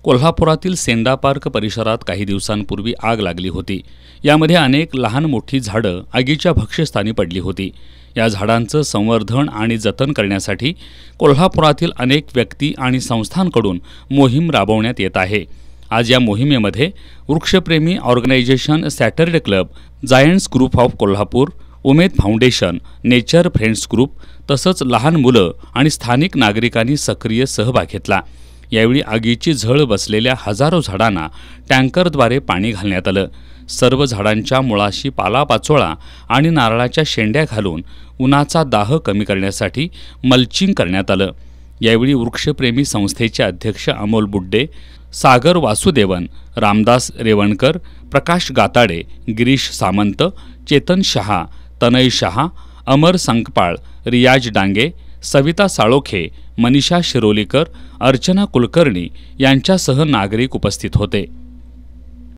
कोल्हापुरातील सेंदा पार्क परिसरात काही दिवसांपूर्वी आग लागली होती। यामध्ये अनेक लहान मोठी झाडं आगीच्या भक्ष्यस्थानी पडली होती। या झाडांचं संवर्धन आणि जतन करण्यासाठी कोल्हापुरातील अनेक व्यक्ती आणि संस्थांकडून मोहीम राबवण्यात येत आहे। आज या मोहिमेमध्ये वृक्षप्रेमी organisation Saturday club, giants group of Kolhapur, Umed foundation, nature friends group तसंच लहान मुलं आणि स्थानिक नागरिकांनी सक्रिय सहभाग घेतला। यावेळी आगीची झळ बसलेल्या हजारो झाडांना टँकरद्वारे पाणी घालण्यात आलं। सर्व झाडांच्या मुळाशी पालापाचोळा आणि नारळाच्या शेंड्या घालून उन्हाचा दाह कमी करण्यासाठी मल्चिंग करण्यात आलं। यावेळी वृक्षप्रेमी संस्थेचे अध्यक्ष अमोल बुड्डे, सागर वासुदेवन, रामदास रेवणकर, प्रकाश गाताडे, गिरीश सामंत, चेतन शहा, तनय शहा, अमर संकपाळ, रियाज डांगे, सविता साळोखे, मनीषा शिरोलीकर, अर्चना कुलकर्णी यांच्यासह नागरिक उपस्थित होते।